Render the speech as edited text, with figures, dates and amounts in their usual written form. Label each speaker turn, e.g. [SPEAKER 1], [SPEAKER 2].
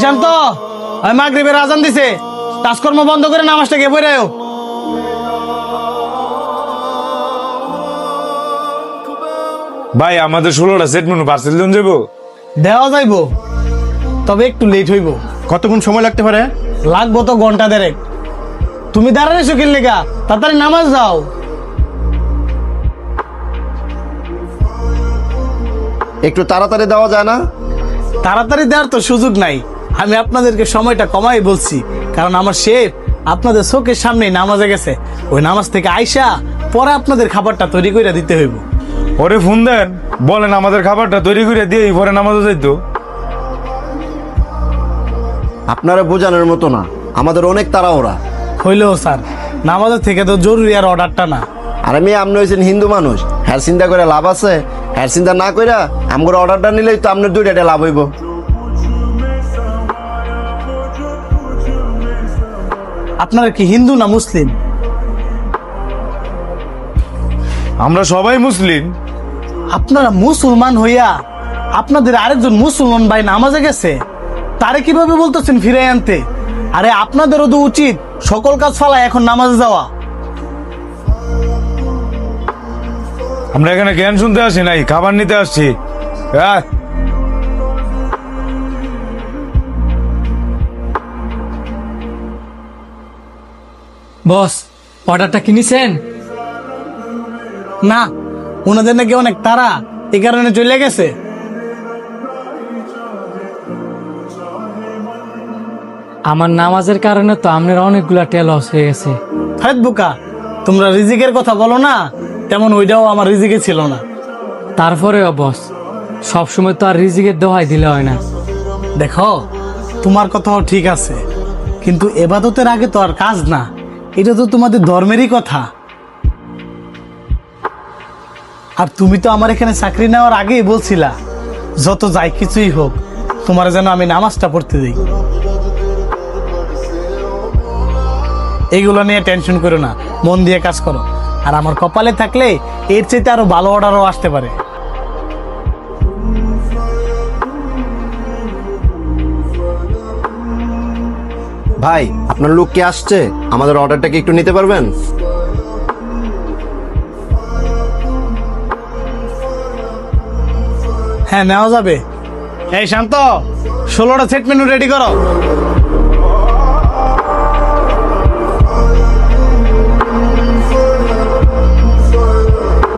[SPEAKER 1] শান্ত, ওই মাগরিবের আজান দিছে, কাজকর্ম বন্ধ করে নামাজটা গিয়ে পড়ে আয়ো।
[SPEAKER 2] ভাই আমাদের 16টা সেট মেনু পার্সেল দিন যাবো।
[SPEAKER 1] দেওয়া যাইবো, তবে একটু লেট হইব।
[SPEAKER 3] কতক্ষণ সময় লাগতে পারে?
[SPEAKER 1] লাগবো তো ঘন্টা দেড়েক। তুমি দাঁড়ানো কিল লেগা, তাড়াতাড়ি নামাজ যাও।
[SPEAKER 3] একটু তাড়াতাড়ি দেওয়া যায় না?
[SPEAKER 1] তাড়াতাড়ি দেওয়ার তো সুযোগ নাই। আমি আপনাদেরকে সময়টা কমাই বলছি, কারণ আমার শেফ আপনাদের চোখের সামনেই নামাজে গেছে। ওই নামাজ থেকে আইসা পরে আপনাদের খাবারটা তৈরি করে দিতে হইব।
[SPEAKER 2] ওরে ফোন দেন, বলেন আমাদের খাবারটা তৈরি করে দিয়ে পরে নামাজে যাইতো।
[SPEAKER 3] আপনারা বোঝানোর মতো না, আমাদের অনেক তাড়াহুড়া।
[SPEAKER 1] হইলেও স্যার, নামাজের থেকে তো জরুরি আর অর্ডারটা না।
[SPEAKER 3] আর আমি আপনি হয়েছেন হিন্দু মানুষ, হ্যার চিন্তা করে লাভ আছে? হ্যার চিন্তা না করে আমার অর্ডারটা নিলেই তো আপনার দুইটা লাভ হইব।
[SPEAKER 1] আপনারা কি হিন্দু না মুসলিম?
[SPEAKER 2] আমরা সবাই মুসলিম।
[SPEAKER 1] আপনারা মুসলমান হইয়া আপনাদের আরেকজন মুসলমান ভাই নামাজে গেছে, তারে কিভাবে বলতেছেন ফিরে আনতে? আরে আপনাদেরও তো উচিত সকল কাজ ফালায় এখন নামাজে যাওয়া।
[SPEAKER 2] আমরা এখানে জ্ঞান শুনতে আসি নাই, খাবার নিতে আসছি। হ্যাঁ,
[SPEAKER 4] বস, অর্ডারটা কিনেছেন?
[SPEAKER 1] না, ওনাদের নাকি অনেক তারা, এই কারণে চলে গেছে।
[SPEAKER 4] আমার নামাজের কারণে তো আপনার অনেকগুলা টেল লস হয়ে গেছে।
[SPEAKER 1] হাত বুকা, তোমরা রিজিকের কথা বলো না, তেমন ওইটাও আমার রিজিকে ছিল না।
[SPEAKER 4] তারপরেও বস, সবসময় তো আর রিজিকের দোহাই দিলে হয় না।
[SPEAKER 1] দেখো, তোমার কথাও ঠিক আছে, কিন্তু এবাদতের আগে তো আর কাজ না, এটা তো তোমাদের ধর্মেরই কথা। আর তুমি তো আমার এখানে চাকরি নেওয়ার আগেই বলছিলা, যত যাই কিছুই হোক তোমার যেন আমি নামাজটা পড়তে দিই। এইগুলো নিয়ে টেনশন করো না, মন দিয়ে কাজ করো। আর আমার কপালে থাকলে এর চাইতে আরো ভালো অর্ডারও আসতে পারে।
[SPEAKER 3] ভাই, আপনার লোক কি আসছে? আমাদের অর্ডারটা কি একটু নিতে পারবেন?
[SPEAKER 1] হ্যাঁ, নেওয়া যাবে। এই শান্ত, 16টা সেট মেনু রেডি করো।